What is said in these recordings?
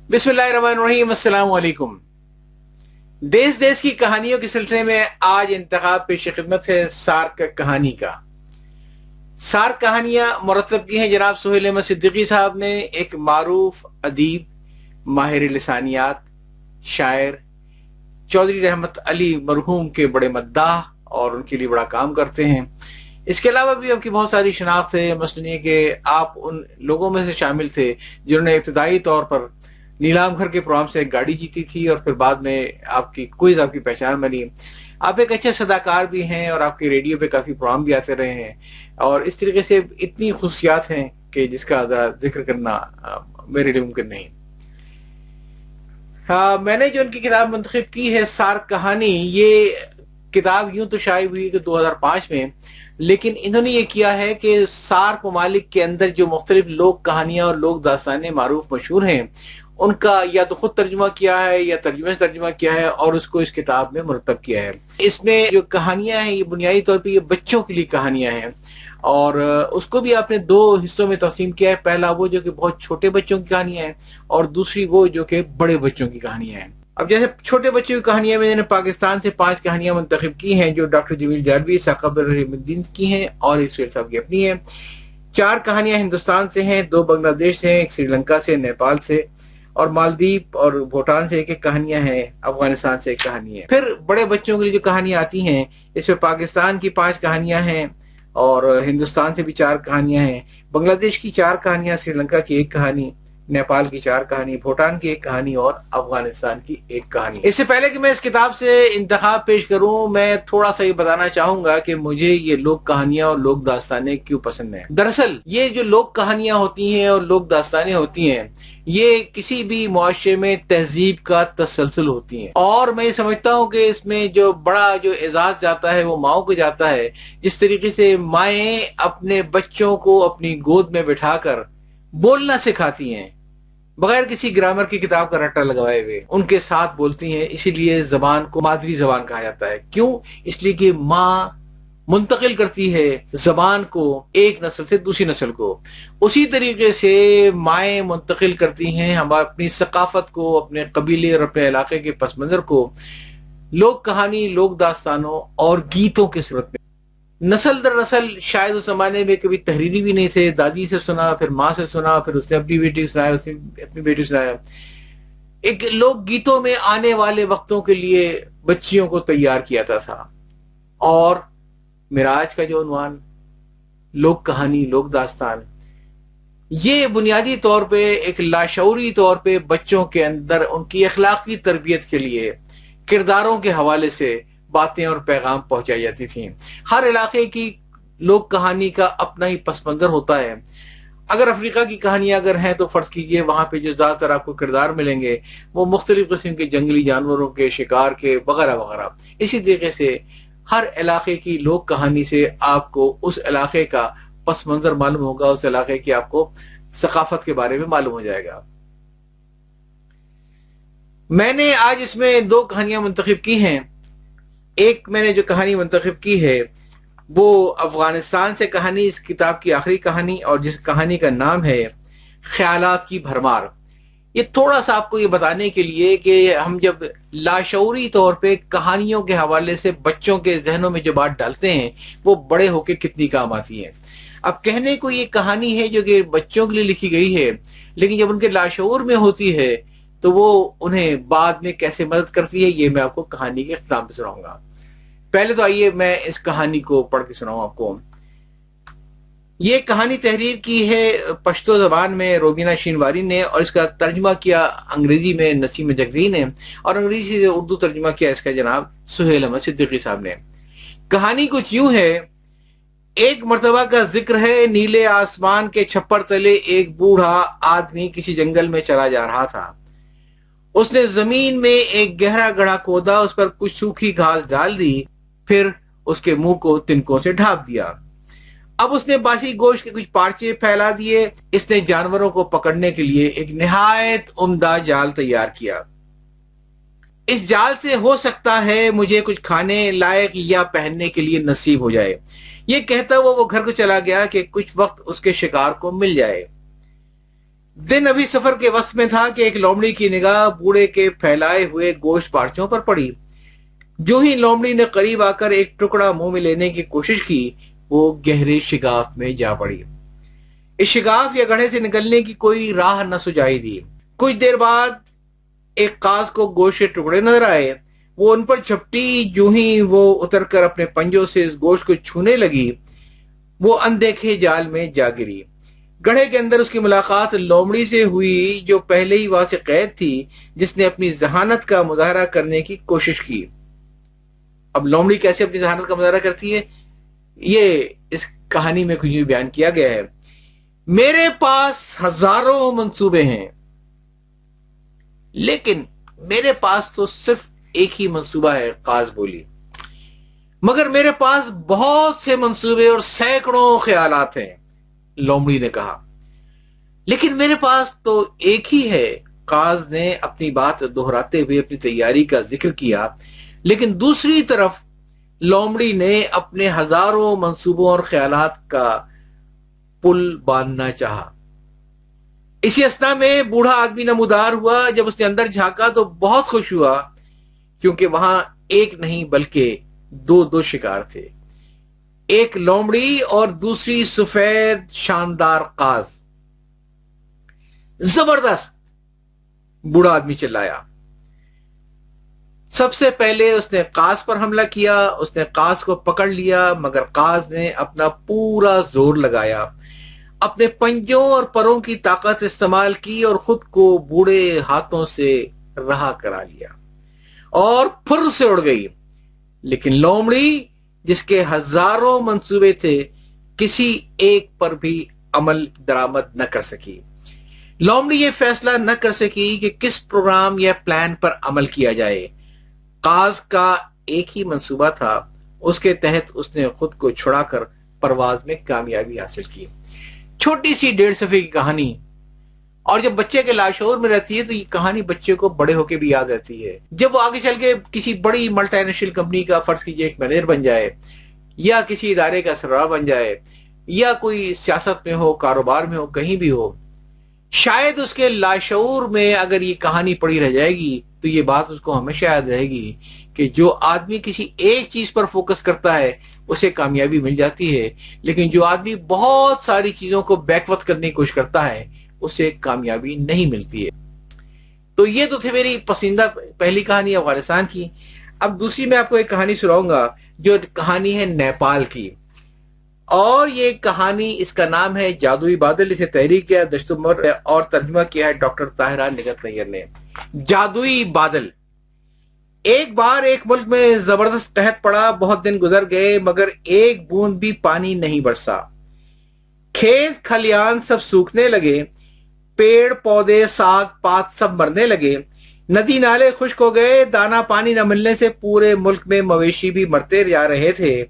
बिस्मिल्लाहिर्रहमानिर्रहीम, अस्सलाम वालेकुम। देश देश की कहानियों के सिलसिले में आज इंतखाब पेश खिदमत है सार्क कहानी का। सार्क कहानियां मुरतब की हैं जनाब सुहेल अहमद सिद्दीकी साहब ने, एक मारूफ अदीब, माहिर लिसानियात, शायर, चौधरी रहमत अली मरहूम के बड़े मद्दाह और उनके लिए बड़ा काम करते हैं। इसके अलावा भी आपकी बहुत सारी शनाख्त है, मसलन ये कि आप उन लोगों में से शामिल थे जिन्होंने इब्तदाई तौर पर नीलाम घर के प्रोग्राम से एक गाड़ी जीती थी और फिर बाद में आपकी पहचान बनी। आप एक अच्छे सदाकार भी हैं और आपके रेडियो पे काफी प्रोग्राम भी आते रहे हैं और इस तरीके से इतनी खुशियात हैं कि जिसका जरा जिक्र करना मेरे लिए मुमकिन नहीं। मैंने जो उनकी किताब मुंतखब की है सार्क कहानी, ये किताब यूं तो शाये हुई कि 2005 में, लेकिन इन्होंने ये किया है कि सार्क ममालिक के अंदर जो मुख्तलिफ लोक कहानियां और लोक दास्तानें मारूफ मशहूर हैं उनका या तो खुद तर्जुमा किया है या तर्जुमे से तर्जुमा किया है और उसको इस किताब में मुरतब किया है। इसमें जो कहानियां हैं ये बुनियादी तौर पे ये बच्चों के लिए कहानियां हैं और उसको भी आपने दो हिस्सों में तकसीम किया है। पहला वो जो कि बहुत छोटे बच्चों की कहानियां हैं और दूसरी वो जो कि बड़े बच्चों की कहानियां हैं। अब जैसे छोटे बच्चों की कहानियां में मैंने पाकिस्तान से 5 कहानियां मुंतखब की हैं जो डॉक्टर जमील जारवी, साकब रहमुद्दीन की हैं और एक सुहेल साहब की अपनी है। 4 कहानियां हिंदुस्तान से हैं, 2 बांग्लादेश से हैं, एक श्रीलंका से, नेपाल से और मालदीव और भूटान से एक कहानियां हैं, अफगानिस्तान से एक कहानी है। फिर बड़े बच्चों के लिए जो कहानियां आती हैं इसमें पाकिस्तान की 5 कहानियां हैं और हिंदुस्तान से भी 4 कहानियां हैं, बांग्लादेश की 4 कहानियां, श्रीलंका की 1 कहानी, नेपाल की 4 कहानी, भूटान की 1 कहानी और अफगानिस्तान की 1 कहानी। इससे पहले कि मैं इस किताब से इंतखाब पेश करूं, मैं थोड़ा सा ये बताना चाहूंगा कि मुझे ये लोक कहानियां और लोक दास्तानें क्यों पसंद है। दरअसल ये जो लोक कहानियां होती हैं और लोक दास्तानें होती हैं ये किसी भी मुआशरे में तहजीब का तसलसल होती हैं और मैं ये समझता हूँ कि इसमें जो बड़ा जो एजाज जाता है वो माओ को जाता है। जिस तरीके से माएँ अपने बच्चों को अपनी गोद में बिठाकर बोलना सिखाती हैं बगैर किसी ग्रामर की किताब का रट्टा लगवाए हुए, उनके साथ बोलती हैं, इसीलिए जबान को मादरी जबान कहा जाता है। क्यों? इसलिए कि माँ मुंतकिल करती है जबान को एक नस्ल से दूसरी नस्ल को, उसी तरीके से माएँ मुंतकिल करती हैं हम अपनी सकाफत को, अपने कबीले और अपने इलाके के पस मंजर को लोक कहानी, लोक दास्तानों और गीतों के सूरत में। नस्ल दर नस्ल शायद उस जमाने में कभी तहरीरी भी नहीं थे, दादी से सुना, फिर माँ से सुना, फिर उसने अपनी बेटी को सुनाया, उसने अपनी बेटी को सुनाया। एक लोक गीतों में आने वाले वक्तों के लिए बच्चियों को तैयार किया था और मेरा आज का जो उन्वान लोक कहानी, लोक दास्तान, ये बुनियादी तौर पे एक लाशऊरी तौर पे बच्चों के अंदर उनकी अखलाकी तरबियत के लिए किरदारों के हवाले से बातें और पैगाम पहुंचाई जाती थी। हर इलाके की लोक कहानी का अपना ही पस मंजर होता है। अगर अफ्रीका की कहानियां अगर हैं तो फर्ज कीजिए वहां पे जो ज्यादातर आपको किरदार मिलेंगे वो मुख्तलिफ किस्म के जंगली जानवरों के, शिकार के वगैरह वगैरह। इसी तरीके से हर इलाके की लोक कहानी से आपको उस इलाके का पस मंजर मालूम होगा, उस इलाके की आपको सकाफत के बारे में मालूम हो जाएगा। मैंने आज इसमें 2 कहानियां मुंतखब की हैं। एक मैंने जो कहानी मुंतखब की है वो अफगानिस्तान से कहानी, इस किताब की आखिरी कहानी, और जिस कहानी का नाम है ख्यालात की भरमार। ये थोड़ा सा आपको ये बताने के लिए कि हम जब लाशऊरी तौर पे कहानियों के हवाले से बच्चों के जहनों में जो बात डालते हैं वो बड़े होके कितनी काम आती है। अब कहने को ये कहानी है जो कि बच्चों के लिए लिखी गई है, लेकिन जब उनके लाशऊर में होती है तो वो उन्हें बाद में कैसे मदद करती है, ये मैं आपको कहानी के इख्तिताम पे सुनाऊंगा। पहले तो आइए मैं इस कहानी को पढ़ के सुनाऊं आपको। ये कहानी तहरीर की है पश्तो जबान में रोबीना शिनवारी ने और इसका तर्जुमा किया अंग्रेजी में नसीम जगजी ने और अंग्रेजी से उर्दू तर्जुमा किया इसका जनाब सुहेल अहमद सिद्दीकी साहब ने। कहानी कुछ यूं है। एक मर्तबा का जिक्र है, नीले आसमान के छप्पर तले एक बूढ़ा आदमी किसी जंगल में चला जा रहा था। उसने जमीन में एक गहरा गड्ढा खोदा, उस पर कुछ सूखी घास डाल दी, फिर उसके मुंह को तिनकों से ढांप दिया। अब उसने बासी गोश्त के कुछ पार्चे फैला दिए। इसने जानवरों को पकड़ने के लिए एक निहायत उम्दा जाल तैयार किया। इस जाल से हो सकता है मुझे कुछ खाने लायक या पहनने के लिए नसीब हो जाए। ये कहता हुआ वो घर को चला गया कि कुछ वक्त उसके शिकार को मिल जाए। दिन अभी सफर के वक्त में था कि एक लोमड़ी की निगाह बूढ़े के फैलाए हुए गोश्त पार्चों पर पड़ी। जो ही लोमड़ी ने करीब आकर एक टुकड़ा मुंह में लेने की कोशिश की, वो गहरे शिगाफ में जा पड़ी। इस शिगाफ या गड्ढे से निकलने की कोई राह न सुझाई दी। कुछ देर बाद एक काज को गोश्त के टुकड़े नजर आए। वो उन पर झपटी। जो ही वो उतरकर अपने पंजों से इस गोश्त को छूने लगी, वो अनदेखे जाल में जा गिरी। गड्ढे के अंदर उसकी मुलाकात लोमड़ी से हुई, जो पहले ही वहां से कैद थी, जिसने अपनी जहानत का मुजाहरा करने की कोशिश की। अब लोमड़ी कैसे अपनी जहानत का मुजाहरा करती है, ये इस कहानी में कुछ बयान किया गया है। मेरे पास हजारों मंसूबे हैं, लेकिन मेरे पास तो सिर्फ एक ही मंसूबा है, काज बोली। मगर मेरे पास बहुत से मंसूबे और सैकड़ों ख्यालात हैं, लोमड़ी ने कहा। लेकिन मेरे पास तो एक ही है, काज ने अपनी बात दोहराते हुए अपनी तैयारी का जिक्र किया। लेकिन दूसरी तरफ लोमड़ी ने अपने हजारों मंसूबों और ख्यालात का पुल बांधना चाहा। इसी अस्ना में बूढ़ा आदमी नमूदार हुआ। जब उसने अंदर झांका तो बहुत खुश हुआ, क्योंकि वहां एक नहीं बल्कि दो दो शिकार थे, एक लोमड़ी और दूसरी सफेद शानदार काज। जबरदस्त, बूढ़ा आदमी चिल्लाया। सबसे पहले उसने काज पर हमला किया। उसने काज को पकड़ लिया, मगर काज ने अपना पूरा जोर लगाया, अपने पंजों और परों की ताकत इस्तेमाल की और खुद को बूढ़े हाथों से रहा करा लिया और फुर से उड़ गई। लेकिन लोमड़ी, जिसके हजारों मंसूबे थे, किसी एक पर भी अमल दरामद न कर सकी। लोमड़ी ये फैसला न कर सकी कि किस प्रोग्राम या प्लान पर अमल किया जाए। काज का एक ही मंसूबा था, उसके तहत उसने खुद को छुड़ाकर परवाज में कामयाबी हासिल की। छोटी सी 1.5 सफ़े की कहानी, और जब बच्चे के लाशोर में रहती है तो ये कहानी बच्चे को बड़े होके भी याद रहती है। जब वो आगे चल के किसी बड़ी मल्टीनेशनल कंपनी का फर्ज कीजिए एक मैनेजर बन जाए, या किसी इदारे का सरबराह बन जाए, या कोई सियासत में हो, कारोबार में हो, कहीं भी हो, शायद उसके लाशऊर में अगर ये कहानी पड़ी रह जाएगी तो ये बात उसको हमेशा याद रहेगी कि जो आदमी किसी एक चीज पर फोकस करता है उसे कामयाबी मिल जाती है, लेकिन जो आदमी बहुत सारी चीजों को बैकवत करने की कोशिश करता है उसे कामयाबी नहीं मिलती है। तो ये तो थी मेरी पसंदीदा पहली कहानी अफगानिस्तान की। अब दूसरी मैं आपको एक कहानी सुनाऊंगा, जो कहानी है नेपाल की, और ये कहानी, इसका नाम है जादुई बादल। इसे तहरीर किया दस्तुमर और तर्जुमा किया है डॉक्टर ताहिरा निगत नैयर ने। जादुई बादल। एक बार एक मुल्क में जबरदस्त कहत पड़ा। बहुत दिन गुजर गए मगर एक बूंद भी पानी नहीं बरसा। खेत खलियान सब सूखने लगे, पेड़ पौधे साग पात सब मरने लगे, नदी नाले खुश्क हो गए। दाना पानी न मिलने से पूरे मुल्क में मवेशी भी मरते जा रहे थे।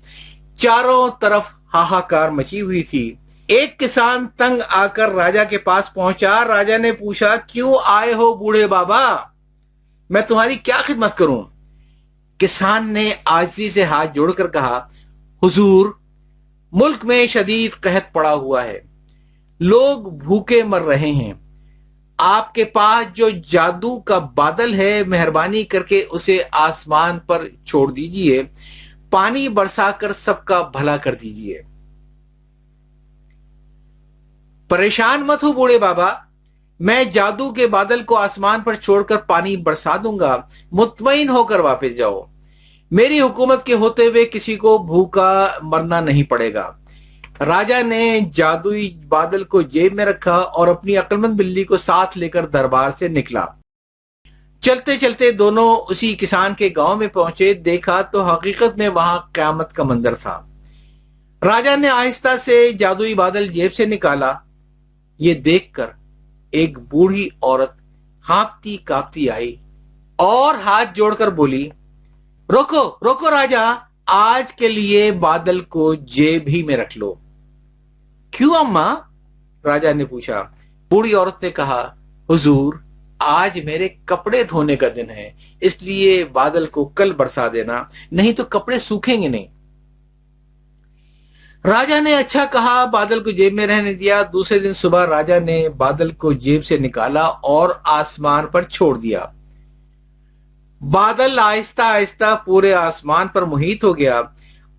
चारों तरफ हाहाकार मची हुई थी। एक किसान तंग आकर राजा के पास पहुंचा। राजा ने पूछा, क्यों आए हो बूढ़े बाबा, मैं तुम्हारी क्या खिदमत करूं? किसान ने आजिज़ी से हाथ जोड़कर कहा, हुजूर, मुल्क में शदीद कहत पड़ा हुआ है, लोग भूखे मर रहे हैं। आपके पास जो जादू का बादल है, मेहरबानी करके उसे आसमान पर छोड़ दीजिए, पानी बरसाकर सबका भला कर दीजिए। परेशान मत हो बूढ़े बाबा, मैं जादू के बादल को आसमान पर छोड़कर पानी बरसा दूंगा, मुतमईन होकर वापस जाओ। मेरी हुकूमत के होते हुए किसी को भूखा मरना नहीं पड़ेगा। राजा ने जादुई बादल को जेब में रखा और अपनी अक्लमंद बिल्ली को साथ लेकर दरबार से निकला। चलते चलते दोनों उसी किसान के गांव में पहुंचे। देखा तो हकीकत में वहां क़यामत का मंजर था। राजा ने आहिस्ता से जादुई बादल जेब से निकाला। ये देखकर एक बूढ़ी औरत हाँफती कांपती आई और हाथ जोड़कर बोली, रोको रोको राजा, आज के लिए बादल को जेब ही में रख लो। क्यों अम्मा? राजा ने पूछा। बूढ़ी औरत ने कहा, हुजूर, आज मेरे कपड़े धोने का दिन है, इसलिए बादल को कल बरसा देना, नहीं तो कपड़े सूखेंगे नहीं। राजा ने अच्छा कहा, बादल को जेब में रहने दिया। दूसरे दिन सुबह राजा ने बादल को जेब से निकाला और आसमान पर छोड़ दिया। बादल आहिस्ता आहिस्ता पूरे आसमान पर मुहित हो गया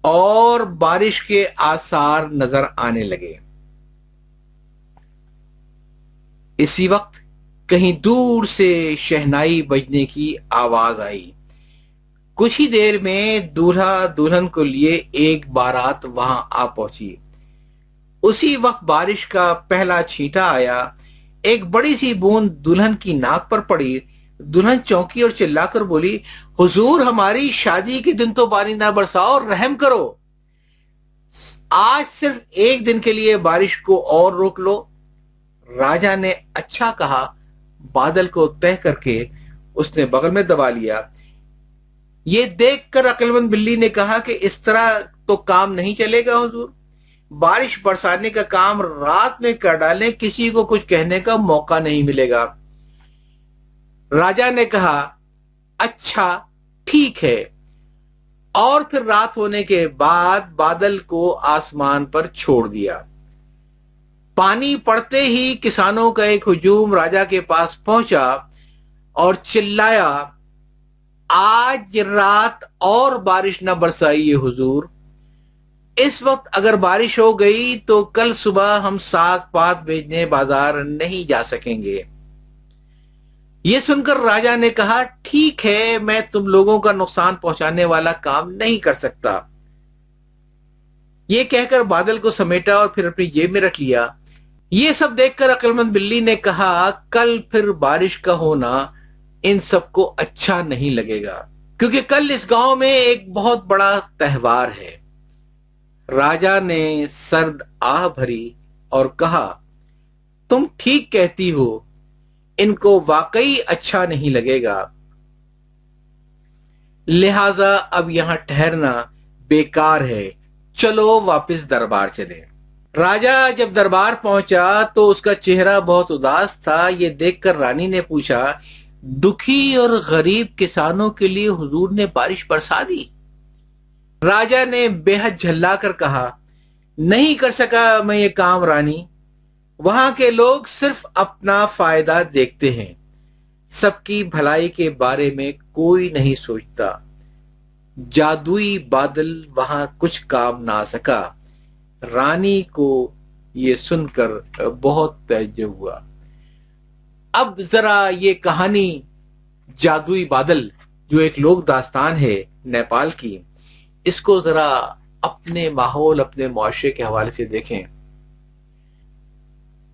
और बारिश के आसार नजर आने लगे। इसी वक्त कहीं दूर से शहनाई बजने की आवाज आई। कुछ ही देर में दूल्हा दुल्हन को लिए एक बारात वहां आ पहुंची। उसी वक्त बारिश का पहला छींटा आया। एक बड़ी सी बूंद दुल्हन की नाक पर पड़ी। दुल्हन चौंकी और चिल्लाकर बोली, हुजूर, हमारी शादी के दिन तो पानी ना बरसाओ, रहम करो। आज सिर्फ एक दिन के लिए बारिश को और रोक लो। राजा ने अच्छा कहा, बादल को तह करके उसने बगल में दबा लिया। ये देखकर अक्लमंद बिल्ली ने कहा कि इस तरह तो काम नहीं चलेगा हुजूर, बारिश बरसाने का काम रात में कर डालें, किसी को कुछ कहने का मौका नहीं मिलेगा। राजा ने कहा, अच्छा ठीक है। और फिर रात होने के बाद बादल को आसमान पर छोड़ दिया। पानी पड़ते ही किसानों का एक हुजूम राजा के पास पहुंचा और चिल्लाया, आज रात और बारिश न बरसाइए हुजूर। इस वक्त अगर बारिश हो गई तो कल सुबह हम साग पात बेचने बाजार नहीं जा सकेंगे। यह सुनकर राजा ने कहा, ठीक है, मैं तुम लोगों का नुकसान पहुंचाने वाला काम नहीं कर सकता। यह कहकर बादल को समेटा और फिर अपनी जेब में रख लिया। यह सब देखकर अक्लमंद बिल्ली ने कहा, कल फिर बारिश का होना इन सबको अच्छा नहीं लगेगा, क्योंकि कल इस गांव में एक बहुत बड़ा त्योहार है। राजा ने सर्द आह भरी और कहा, तुम ठीक कहती हो, इनको वाकई अच्छा नहीं लगेगा, लिहाजा अब यहां ठहरना बेकार है, चलो वापस दरबार चले। राजा जब दरबार पहुंचा तो उसका चेहरा बहुत उदास था। यह देखकर रानी ने पूछा, दुखी और गरीब किसानों के लिए हुजूर ने बारिश बरसा दी? राजा ने बेहद झल्ला कर कहा, नहीं कर सका मैं ये काम रानी। वहां के लोग सिर्फ अपना फायदा देखते हैं, सबकी भलाई के बारे में कोई नहीं सोचता। जादुई बादल वहां कुछ काम ना सका। रानी को यह सुनकर बहुत तअज्जुब हुआ। अब जरा ये कहानी जादुई बादल, जो एक लोक दास्तान है नेपाल की, इसको जरा अपने माहौल, अपने मुआशरे के हवाले से देखें।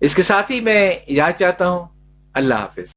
इसके साथ ही मैं इजाजत चाहता हूं। अल्लाह हाफिज।